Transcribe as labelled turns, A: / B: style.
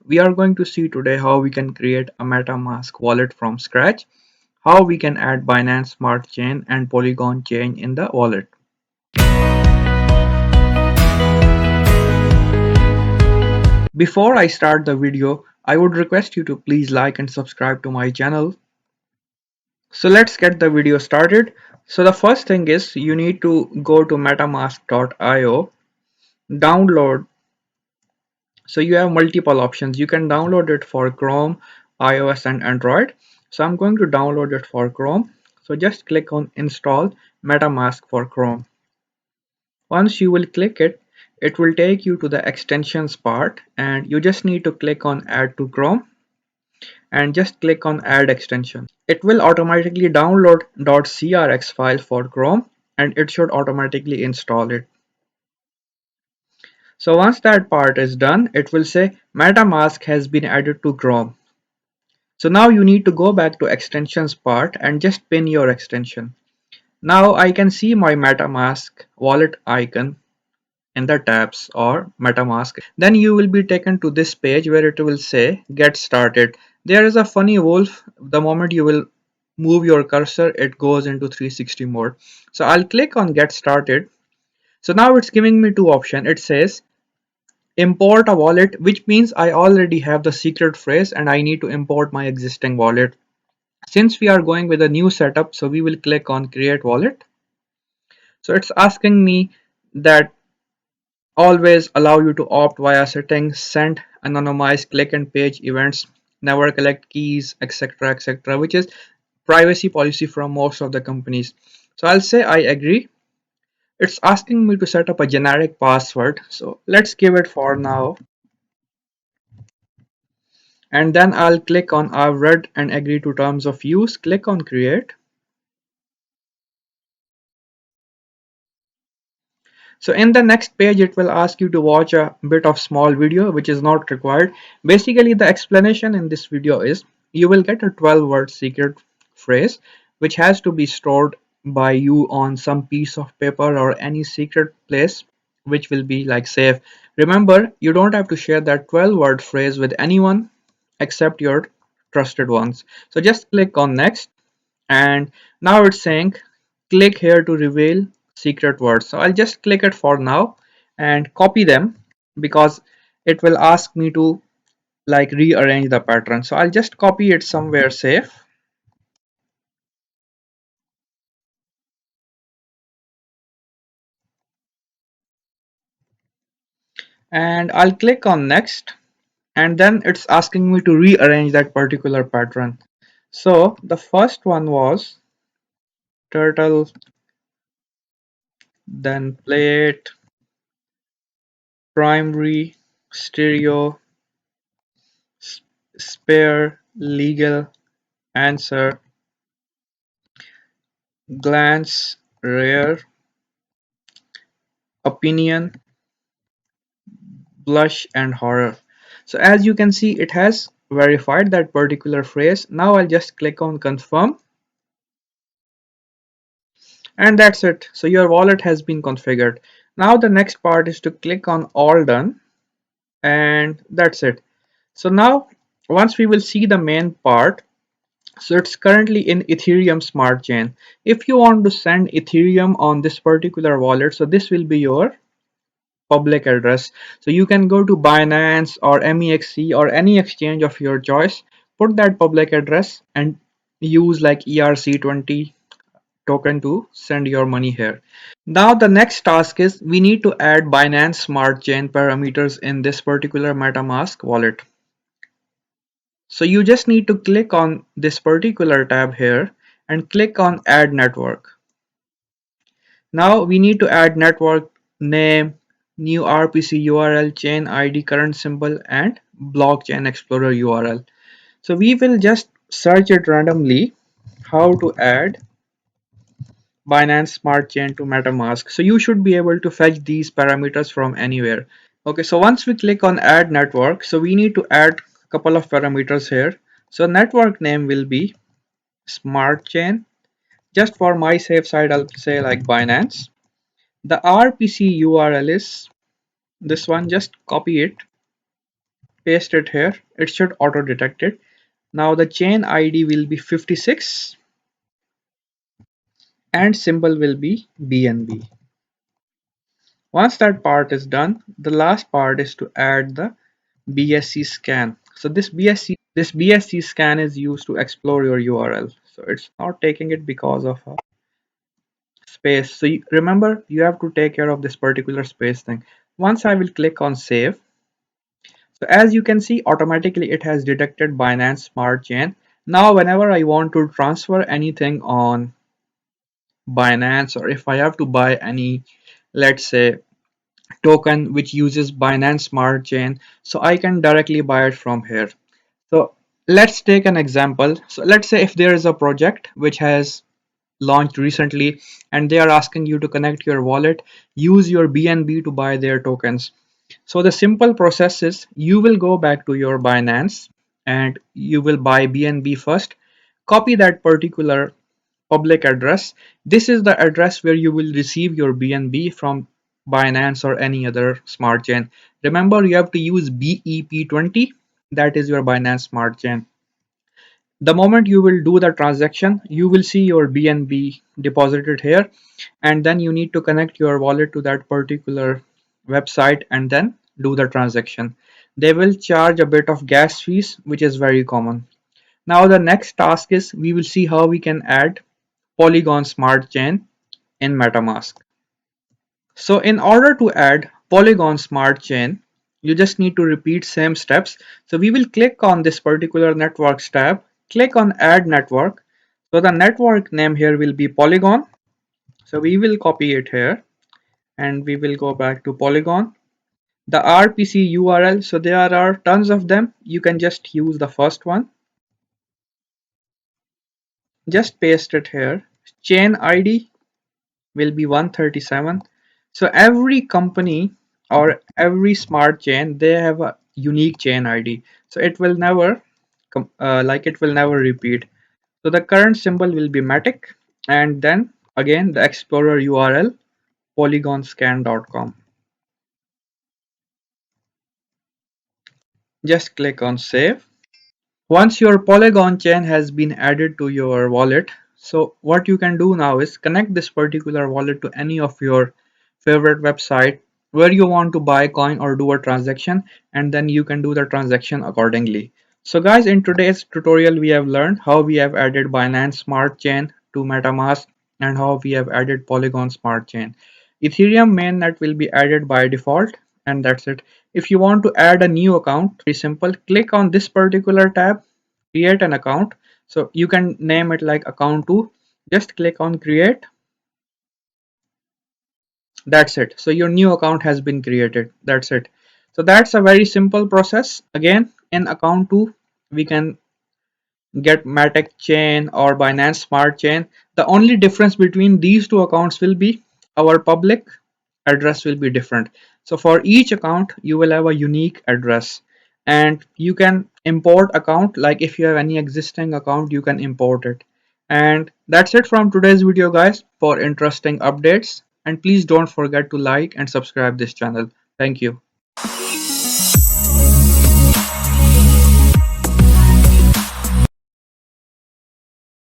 A: we are going to see today how we can create a MetaMask wallet from scratch, how we can add Binance Smart Chain and Polygon chain in the wallet. Before I start the video, I would request you to please like and subscribe to my channel. So let's get the video started. So the first thing is you need to go to metamask.io, download. So you have multiple options. You can download it for Chrome, iOS and Android. So I'm going to download it for Chrome. So just click on install MetaMask for Chrome. Once you will click it, it will take you to the extensions part and you just need to click on add to Chrome and just click on add extension. It will automatically download .crx file for Chrome and it should automatically install it. So once that part is done, it will say MetaMask has been added to Chrome. So now you need to go back to extensions part and just pin your extension. Now I can see my MetaMask wallet icon in the tabs or MetaMask. Then you will be taken to this page where it will say get started. There is a funny wolf. The moment you will move your cursor, it goes into 360 mode. So I'll click on get started. So now it's giving me two options. It says import a wallet, which means I already have the secret phrase and I need to import my existing wallet. Since we are going with a new setup, so we will click on create wallet. So it's asking me that always allow you to opt via settings, send, anonymize, click and page events, never collect keys, etc. etc. which is privacy policy from most of the companies. So I'll say I agree. It's asking me to set up a generic password. So let's give it for now. And then I'll click on I've read and agree to terms of use, click on create. So in the next page, it will ask you to watch a bit of small video, which is not required. Basically, the explanation in this video is you will get a 12-word secret phrase, which has to be stored by you on some piece of paper or any secret place, which will be like safe. Remember, you don't have to share that 12-word phrase with anyone except your trusted ones. So just click on next, and now it's saying click here to reveal secret words. So I'll just click it for now and copy them because it will ask me to like rearrange the pattern. So I'll just copy it somewhere safe and I'll click on next, and then it's asking me to rearrange that particular pattern. So the first one was turtle, then plate, primary, stereo, spare, legal, answer, glance, rare, opinion, blush, and horror. So as you can see, it has verified that particular phrase. Now I'll just click on confirm, and that's it. So your wallet has been configured. Now the next part is to click on all done, and that's it. So now once we will see the main part, so it's currently in Ethereum smart chain. If you want to send Ethereum on this particular wallet, so this will be your public address. So you can go to Binance or MEXC or any exchange of your choice, put that public address and use like ERC20 token to send your money here. Now the next task is we need to add Binance Smart Chain parameters in this particular MetaMask wallet. So you just need to click on this particular tab here and click on add network. Now we need to add network name, new RPC URL, chain ID, current symbol, and blockchain explorer URL. So we will just search it randomly how to add Binance Smart Chain to MetaMask. So you should be able to fetch these parameters from anywhere. Okay, so once we click on add network, so we need to add a couple of parameters here. So network name will be Smart Chain. Just for my safe side, I'll say like Binance. The RPC URL is this one, just copy it, paste it here. It should auto detect it. Now the chain ID will be 56 and symbol will be BNB. Once that part is done, the last part is to add the BSC scan. So this BSC scan is used to explore your URL. So it's not taking it because of a space. So remember, you have to take care of this particular space thing. Once I will click on save. So as you can see, automatically it has detected Binance Smart Chain. Now whenever I want to transfer anything on Binance, or if I have to buy any, let's say, token which uses Binance Smart Chain, so I can directly buy it from here. So let's take an example. So let's say if there is a project which has launched recently and they are asking you to connect your wallet, use your BNB to buy their tokens. So the simple process is you will go back to your Binance and you will buy BNB first, copy that particular public address. This is the address where you will receive your BNB from Binance or any other smart chain. Remember, you have to use BEP20, that is your Binance smart chain. The moment you will do the transaction, you will see your BNB deposited here, and then you need to connect your wallet to that particular website and then do the transaction. They will charge a bit of gas fees, which is very common. Now the next task is we will see how we can add Polygon Smart Chain in MetaMask. So in order to add Polygon Smart Chain, you just need to repeat same steps. So we will click on this particular networks tab, click on add network. So the network name here will be Polygon. So we will copy it here and we will go back to Polygon. The RPC URL, so there are tons of them. You can just use the first one. Just paste it here. Chain ID will be 137. So every company or every smart chain, they have a unique chain ID. So it will never it will never repeat. So the current symbol will be Matic, and then again the Explorer URL polygonscan.com. Just click on save. Once your Polygon chain has been added to your wallet, so what you can do now is connect this particular wallet to any of your favorite website where you want to buy coin or do a transaction, and then you can do the transaction accordingly. So guys, in today's tutorial we have learned how we have added Binance Smart Chain to MetaMask and how we have added Polygon Smart Chain. Ethereum mainnet will be added by default, and that's it. If you want to add a new account, very simple, click on this particular tab, create an account. So you can name it like account 2. Just click on create. That's it. So your new account has been created. That's it. So that's a very simple process. Again, in account 2, we can get Matic Chain or Binance Smart Chain. The only difference between these two accounts will be our public address will be different. So for each account, you will have a unique address, and you can import account. Like if you have any existing account, you can import it. And that's it from today's video, guys. For interesting updates, and please don't forget to like and subscribe this channel. Thank you.